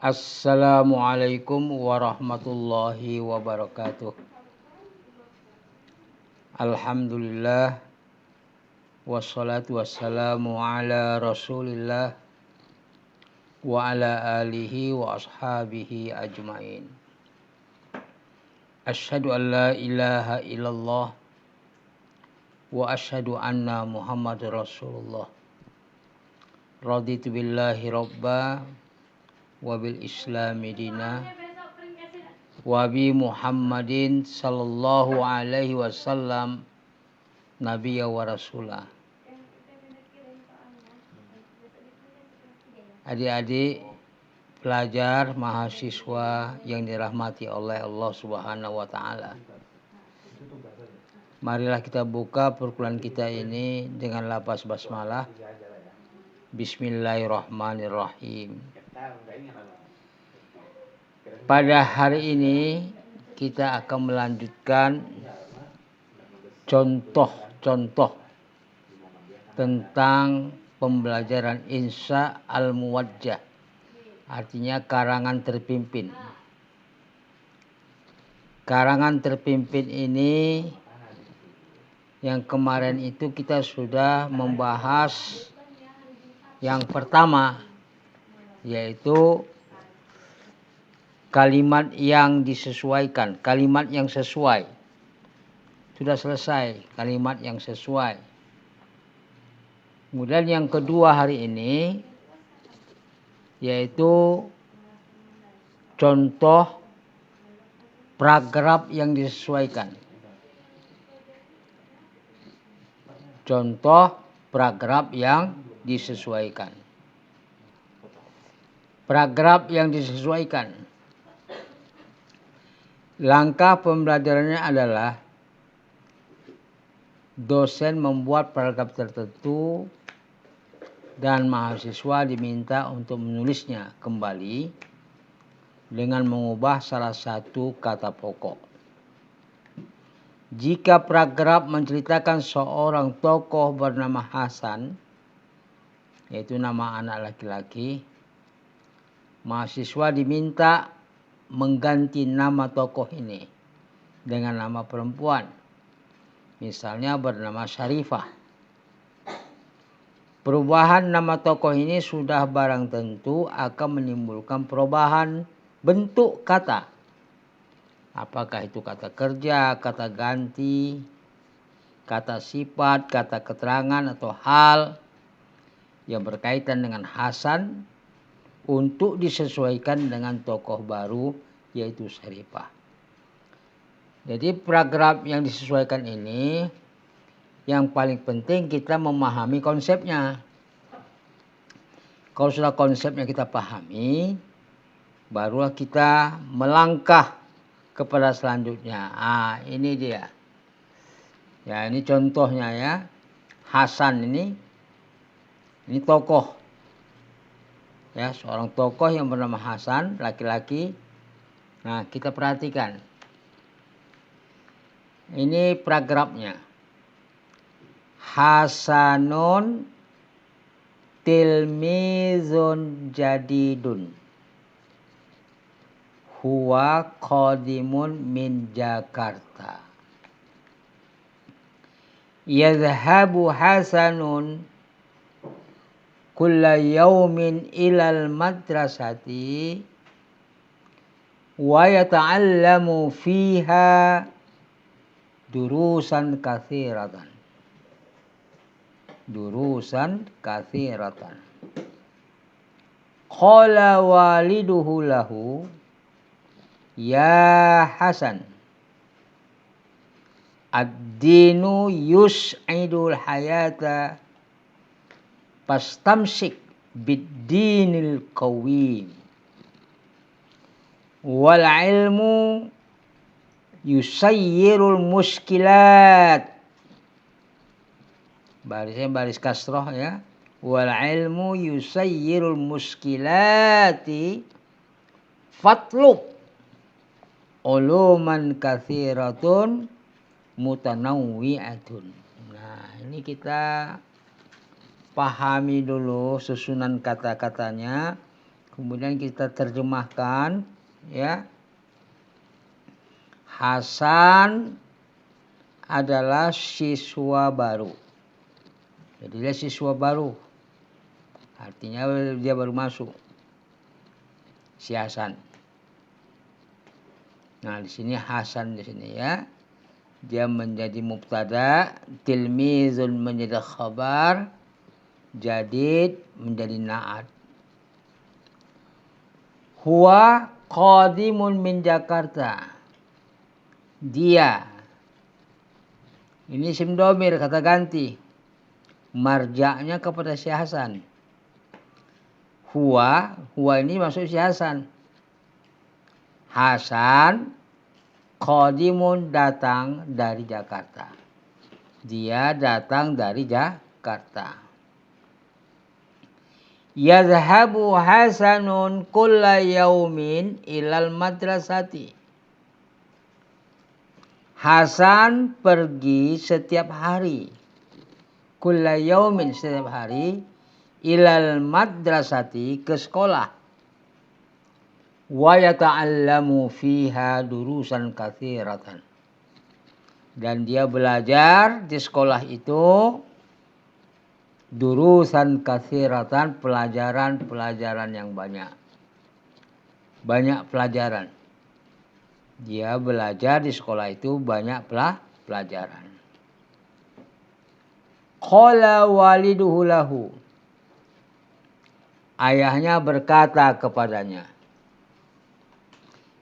Assalamualaikum warahmatullahi wabarakatuh. Alhamdulillah wassalatu wassalamu ala Rasulillah wa ala alihi wa ashabihi ajmain. Asyhadu an la ilaha illallah wa asyhadu anna Muhammadar Rasulullah. Raditu billahi rabba wa bil islami dina wa bi Muhammadin sallallahu alaihi wasallam nabiyya wa rasulah. Adik-adik pelajar mahasiswa yang dirahmati oleh Allah Subhanahu wa taala. Marilah kita buka perkuliahan kita ini dengan lafaz basmalah. Bismillahirrahmanirrahim. Pada hari ini kita akan melanjutkan contoh-contoh tentang pembelajaran insya al-muwajjah, artinya karangan terpimpin. Karangan terpimpin ini yang kemarin itu kita sudah membahas yang pertama, yaitu kalimat yang disesuaikan, kalimat yang sesuai. Sudah selesai, kalimat yang sesuai. Kemudian yang kedua hari ini, yaitu contoh paragraf yang disesuaikan. Contoh paragraf yang disesuaikan. Paragraf yang disesuaikan. Langkah pembelajarannya adalah dosen membuat paragraf tertentu dan mahasiswa diminta untuk menulisnya kembali dengan mengubah salah satu kata pokok. Jika paragraf menceritakan seorang tokoh bernama Hasan, yaitu nama anak laki-laki, mahasiswa diminta mengganti nama tokoh ini dengan nama perempuan. Misalnya bernama Syarifah. Perubahan nama tokoh ini sudah barang tentu akan menimbulkan perubahan bentuk kata. Apakah itu kata kerja, kata ganti, kata sifat, kata keterangan atau hal yang berkaitan dengan Hasan untuk disesuaikan dengan tokoh baru yaitu Syarifah. Jadi paragraf yang disesuaikan ini yang paling penting kita memahami konsepnya. Kalau sudah konsepnya kita pahami, barulah kita melangkah kepada selanjutnya. Ini dia. Ya, ini contohnya ya. Hasan ini tokoh. Ya, seorang tokoh yang bernama Hasan, laki-laki. Nah, kita perhatikan. Ini paragrafnya. Hasanun tilmizun jadidun. Huwa qadimun min Jakarta. Yadhhabu Hasanun kulla yaumin ilal madrasati wa yata'allamu fiha durusan katsiratan. Durusan katsiratan. Qala waliduhu lahu, ya Hasan, ad-dinu yus'idul hayata fastamsik bid-dinil qawim wal ilmu yusayyirul muskilat. Barisnya baris kasroh ya. Wal ilmu yusayyirul muskilati fatlub uluman katsiratun mutanawwi'atun. Nah, ini kita pahami dulu susunan kata-katanya. Kemudian kita terjemahkan, ya. Hasan adalah siswa baru. Jadi dia siswa baru. Artinya dia baru masuk. Si Hasan. Nah, di sini Hasan di sini, ya. Dia menjadi mubtada, tilmizun menjadi khabar, jadid menjadi na'at. Huwa qadimun min Jakarta. Dia. Ini isim domir, kata ganti. Marja'nya kepada si Hasan. Huwa ini masuk si Hasan. Hasan qadimun datang dari Jakarta. Dia datang dari Jakarta. Yazhabu Hasanun kulla yaumin ilal madrasati. Hasan pergi setiap hari. Kulla yaumin setiap hari. Ilal madrasati ke sekolah. Wa yata'allamu fiha durusan katsiratan. Dan dia belajar di sekolah itu durusan katsiratan, pelajaran-pelajaran yang banyak. Banyak pelajaran. Dia belajar di sekolah itu banyak pelajaran. Qala waliduhu lahu. Ayahnya berkata kepadanya,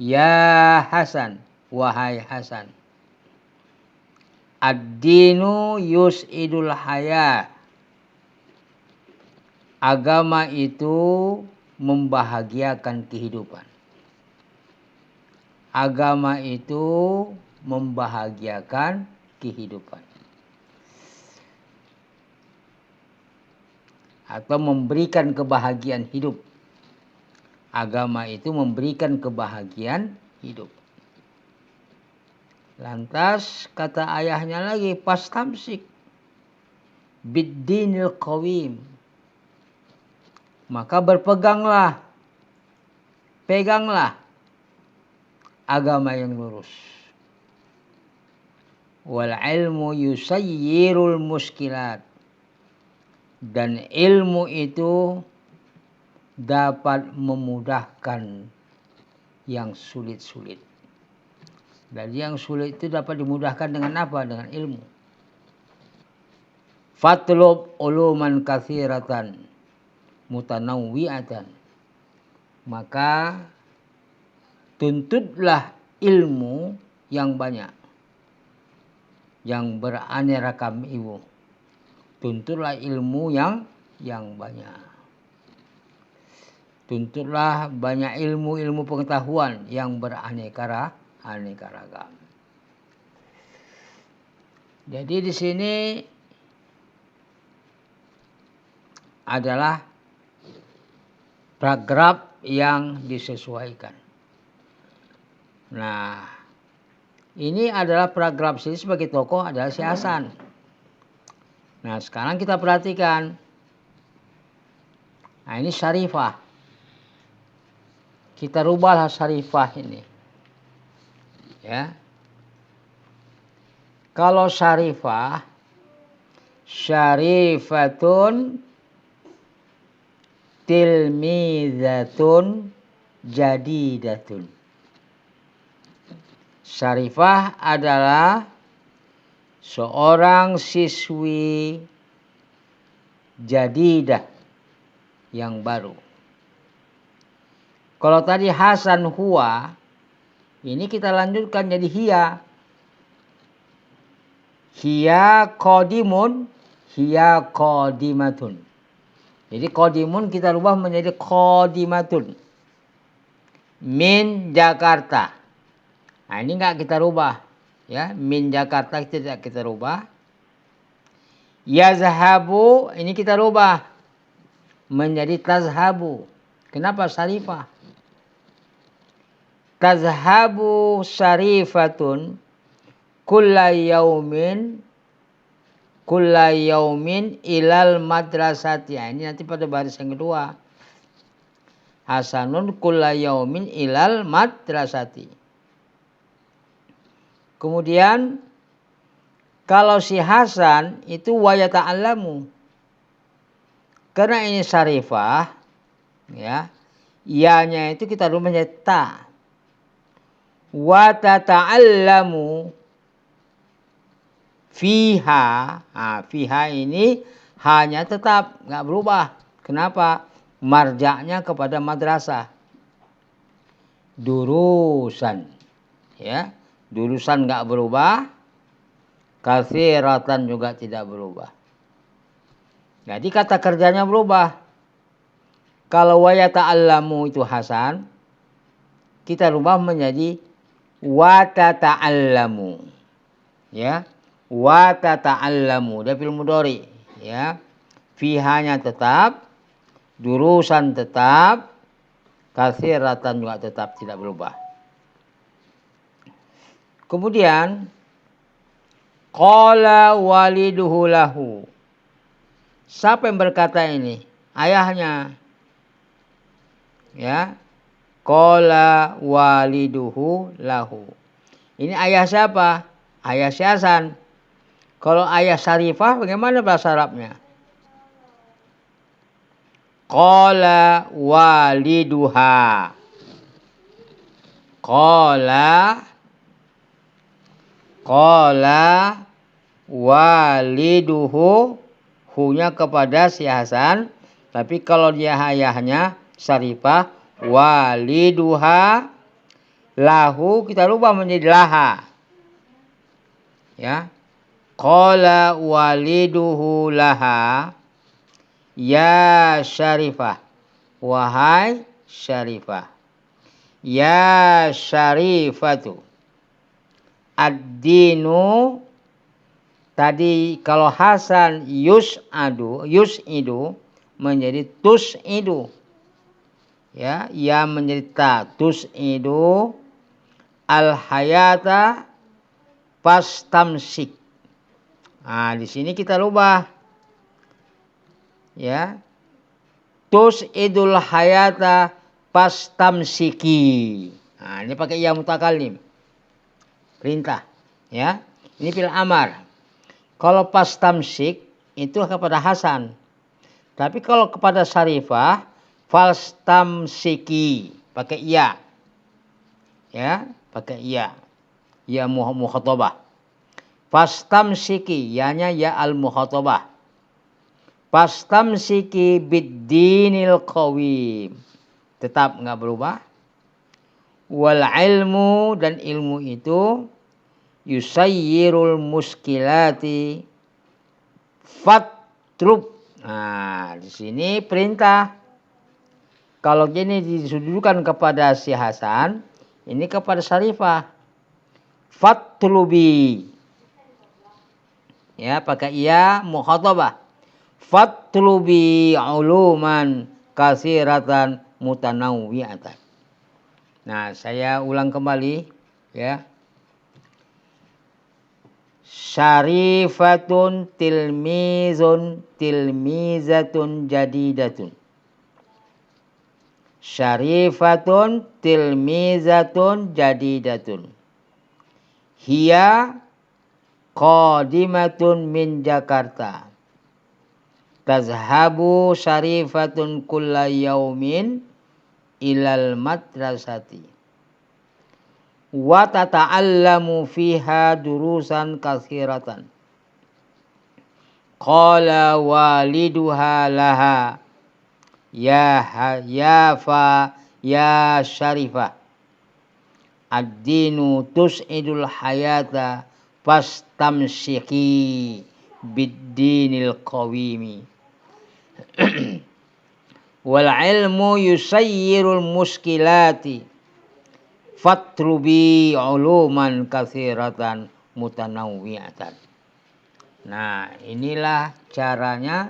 ya Hasan, wahai Hasan, ad-dinu yus'idul hayat. Agama itu membahagiakan kehidupan. Agama itu membahagiakan kehidupan. Atau memberikan kebahagiaan hidup. Agama itu memberikan kebahagiaan hidup. Lantas kata ayahnya lagi, pastamsik biddinil qawim. Maka berpeganglah, peganglah agama yang lurus. Wal ilmu yusayyirul muskilat. Dan ilmu itu dapat memudahkan yang sulit-sulit. Dan yang sulit itu dapat dimudahkan dengan apa? Dengan ilmu. Fatlub uluman katsiratan mutanawwi'atan. Maka tuntutlah ilmu yang banyak, yang beraneka ilmu. Tuntutlah ilmu yang banyak. Tuntutlah banyak ilmu pengetahuan yang beraneka ragam. Jadi di sini adalah paragraf yang disesuaikan. Nah, ini adalah paragraf sini sebagai tokoh adalah si Hasan. Nah, sekarang kita perhatikan. Nah, ini Syarifah. Kita rubahlah Syarifah ini. Ya. Kalau Syarifah, syarifatun tilmizatun jadidatun. Syarifah adalah seorang siswi jadidah yang baru. Kalau tadi Hasan huwa, ini kita lanjutkan jadi hiya. Hiya qadimun, hiya qadimatun. Jadi qadimun kita rubah menjadi qadimatun. Min Jakarta. Nah, ini enggak kita rubah. Ya, min Jakarta tidak kita rubah. Yazhabu ini kita rubah menjadi tazhabu. Kenapa Syarifah? Tazhabu syarifatun kulla yaumin ilal madrasati. Ini nanti pada baris yang kedua. hasanun kulla yaumin ilal madrasati. Kemudian kalau si Hasan itu wa yata'allamu. Karena ini syarifah, ya. Ianya itu kita rubahnya ta. Wa tata'allamu fiha. Nah, fiha ini hanya tetap, nggak berubah. Kenapa? Marja'nya kepada madrasah. Durusan. Ya, durusan nggak berubah. Katsiratan juga tidak berubah. Jadi kata kerjanya berubah. Kalau wa yata'allamu itu Hasan, kita rubah menjadi wa tata'allamu. Ya, wa tata'allamu, dia fi'il mudhari, ya. Fihanya tetap, durusan tetap, katsiratan juga tetap tidak berubah. Kemudian qala waliduhu lahu. Siapa yang berkata ini? Ayahnya. Ya. Qala waliduhu lahu. Ini ayah siapa? Ayah si Hasan. Kalau ayah Syarifah bagaimana bahasa Arabnya? Qala waliduha. Qala waliduhu. Hunya kepada si Hasan. Tapi kalau dia ayahnya Syarifah, waliduha lahu kita rubah menjadi laha. Ya. Qala waliduhu laha. Ya Syarifah. Wahai Syarifah. Ya Syarifatu. Ad-dinu. Tadi kalau Hasan yus'idu menjadi tus'idu. Ya, ya menjadi ta, tus'idu al-hayata fastamsik. Nah, di sini kita rubah. Ya. Tus'idul hayata fastamsiki. Nah, ini pakai ya mutakallim. Perintah, ya. Ini fi'il amar. Kalau fastamsik itu kepada Hasan. Tapi kalau kepada Syarifah, fastamsiki, pakai iya. Ya, pakai iya. Ya mukhatabah. Fastamsiki, yanya ya al-mukhatabah. Fastamsiki bid-dinil qawim. Tetap enggak berubah. Wal ilmu, dan ilmu itu yusayyirul muskilati fatrub. Nah, di sini perintah. Kalau gini disudukan kepada si Hasan, ini kepada Syarifah. Fatlubi. Ya, pakai iya mukhatabah. Fatlubi uluman katsiratan mutanawwi'atan. Nah, saya ulang kembali, ya. Syarifatun tilmizatun jadidatun. Syarifatun tilmizatun jadidatun. Hiya qadimatun min Jakarta. Tazhabu syarifatun kulla yaumin ilal madrasati. Wa tata'allamu fiha durusan katsiratan. Qala waliduha laha. Ya Syarifah. Ad-dinu tus'idul hayata fastamsiki bid-dinil qawimi. Wal ilmu yusayyirul muskilati fatrubi uluman katsiratan mutanawwi'atan. Nah, inilah caranya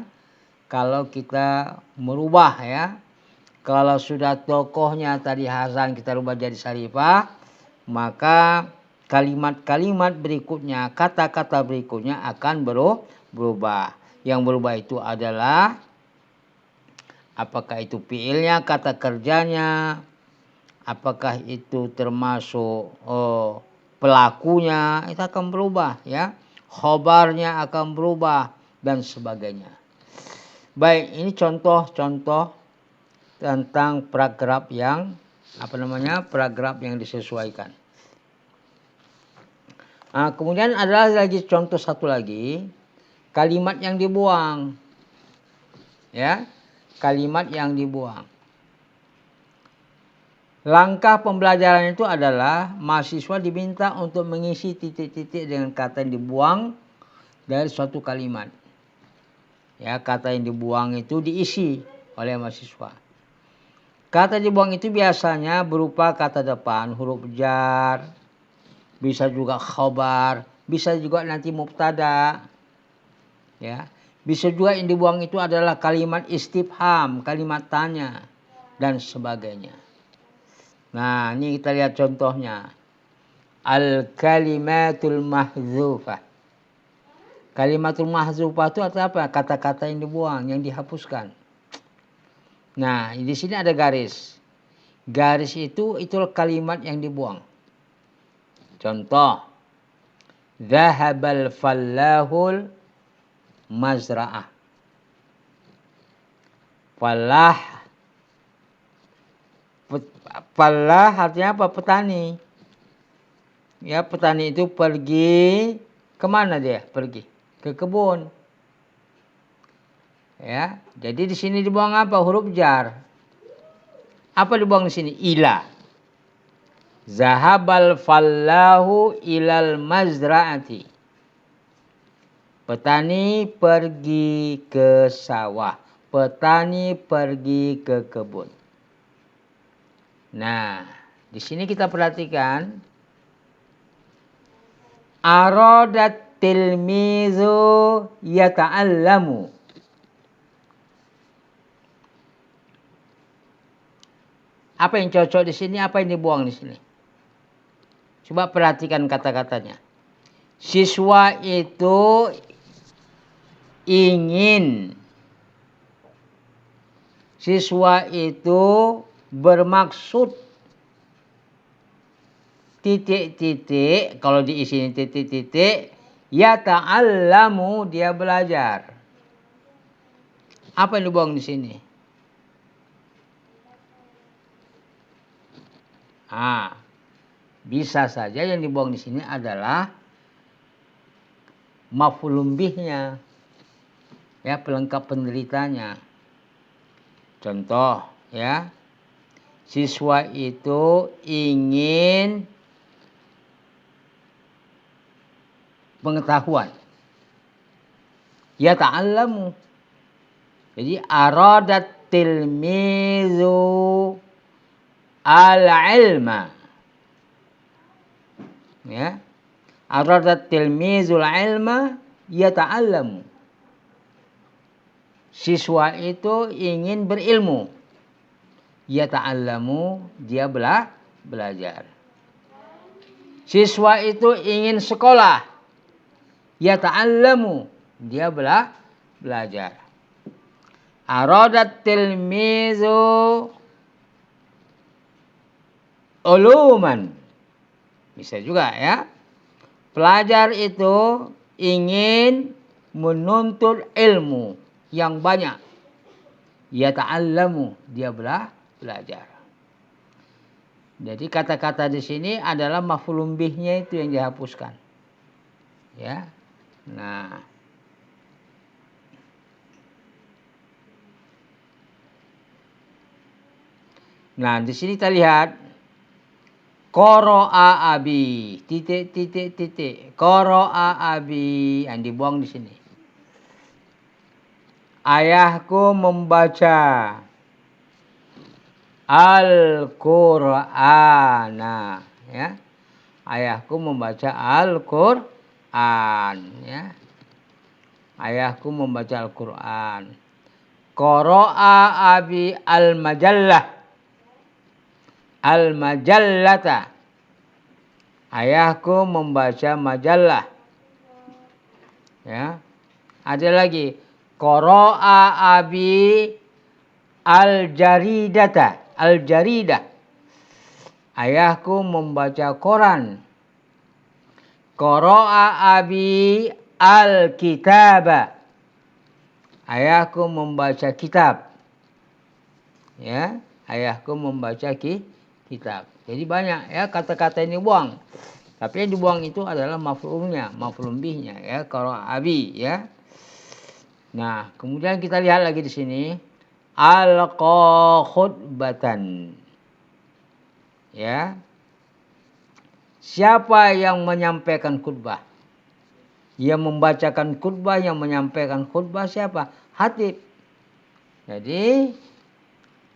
kalau kita merubah, ya. Kalau sudah tokohnya tadi Hasan kita rubah jadi Syarifah, maka kalimat-kalimat berikutnya, kata-kata berikutnya akan berubah. Yang berubah itu adalah Apakah itu fiilnya, kata kerjanya, apakah itu termasuk pelakunya, itu akan berubah ya. Khobarnya akan berubah dan sebagainya. Baik, ini contoh-contoh tentang paragraf yang paragraf yang disesuaikan. Nah, kemudian ada lagi contoh satu lagi, kalimat yang dibuang. Ya, kalimat yang dibuang. Langkah pembelajaran itu adalah mahasiswa diminta untuk mengisi titik-titik dengan kata yang dibuang dari suatu kalimat. Ya, kata yang dibuang itu diisi oleh mahasiswa. Kata dibuang itu biasanya berupa kata depan, huruf jar, bisa juga khobar, bisa juga nanti mubtada. Ya, bisa juga yang dibuang itu adalah kalimat istifham, kalimat tanya dan sebagainya. Nah, ini kita lihat contohnya. Al-kalimatul mahdzufah. Kalimatul mahdzufah itu apa? Kata-kata yang dibuang, yang dihapuskan. Nah, di sini ada garis. Garis itu kalimat yang dibuang. Contoh. Zahabal fallahul mazra'ah. Fallah artinya apa? Petani. Ya, petani itu pergi kemana dia? Pergi ke kebun. Ya, jadi di sini dibuang apa? Huruf jar. Apa dibuang di sini? Ila. Zahabal fallahu ilal mazra'ati. Petani pergi ke sawah. Petani pergi ke kebun. Nah, di sini kita perhatikan. Aradat tilmizu yata'allamu. Apa yang cocok di sini? Apa yang dibuang di sini? Coba perhatikan kata-katanya. Siswa itu ingin. Siswa itu bermaksud. Titik-titik. Kalau diisi ini titik-titik. Yata'allamu, dia belajar. Apa yang dibuang di sini? Bisa saja yang dibuang di sini adalah maf'ulun bihnya, ya, pelengkap penderitanya. Contoh, ya, siswa itu ingin pengetahuan. Ya ta'allamu. Jadi aradat tilmizu al-ilma. Ya. Aradat tilmizul ilma yata'allamu. Siswa itu ingin berilmu. Yata'allamu, dia belajar. Siswa itu ingin sekolah. Yata'allamu, dia belajar. Aradat tilmizu uluman. Bisa juga ya. Pelajar itu ingin menuntut ilmu yang banyak. Yata'allamu, dia belajar. Jadi kata-kata di sini adalah maf'ulun bihnya itu yang dihapuskan. Ya. Nah, di sini kita lihat qara'a abi, titik. Qara'a abi, yang dibuang di sini. Ayahku membaca Al-Qur'ana, ya. Ayahku membaca Al-Qur'an, ya. Ayahku membaca Al-Qur'an. Qara'a abi al-majallah. Al-majallata. Ayahku membaca majalah. Ya. Ada lagi. Qara'a abi al-jaridata, al-jaridah. Ayahku membaca koran. Qara'a abi al-kitaba. Ayahku membaca kitab. Ya, ayahku membaca kitab. Jadi banyak ya kata-kata ini buang. Tapi yang dibuang itu adalah maf'ulnya, maf'ul bihnya ya, qara'a abi ya. Nah, kemudian kita lihat lagi di sini alqa khutbatan. Ya. Siapa yang menyampaikan khutbah? Yang membacakan khutbah, yang menyampaikan khutbah siapa? Khatib. Jadi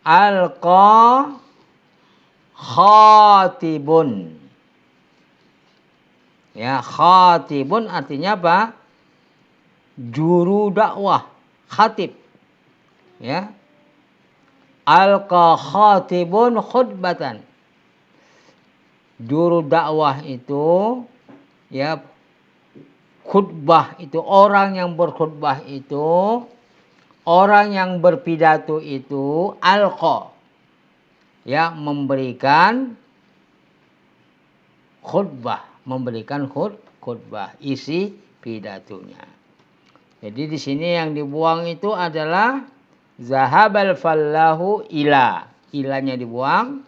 alqa khatibun. Ya, khatibun artinya apa? Juru dakwah, khatib. Ya. Alqa khatibun khutbatan. Juru dakwah itu ya, khutbah itu, orang yang berkhutbah itu, orang yang berpidato itu alqa, ya, memberikan khutbah, memberikan khutbah, isi pidatonya. Jadi di sini yang dibuang itu adalah zahabal fallahu ila, ilanya dibuang.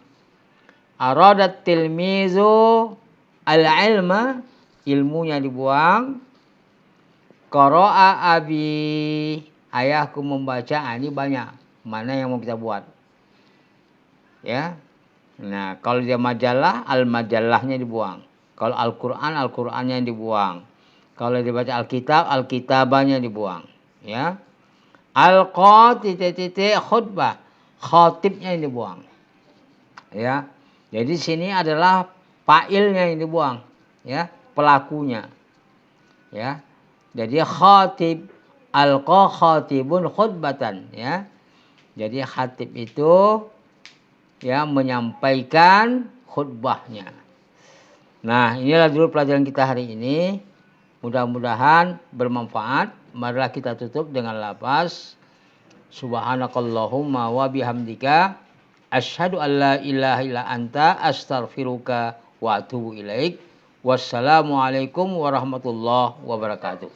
Aradat tilmizu al-ilma, ilmunya dibuang. Qara'a abi, ayahku membaca. Ini banyak. Mana yang mau kita buat? Ya. Nah, kalau dia majalah, al-majallahnya dibuang. Kalau Al-Qur'an, Al-Qur'annya dibuang. Kalau dibaca Alkitab, Alkitabanya dibuang. Ya. Alqa titik-titik khutbah, khatibnya yang dibuang. Ya. Jadi sini adalah fa'ilnya yang dibuang, ya, pelakunya. Ya. Jadi khatib, alqa khatibun khutbatan, ya. Jadi khatib itu ya menyampaikan khutbahnya. Nah, inilah dulu pelajaran kita hari ini. Mudah-mudahan bermanfaat. Marilah kita tutup dengan lafaz subhanakallahumma wa bihamdika asyhadu an la ilaha illa anta astaghfiruka wa atubu ilaik. Wassalamualaikum warahmatullahi wabarakatuh.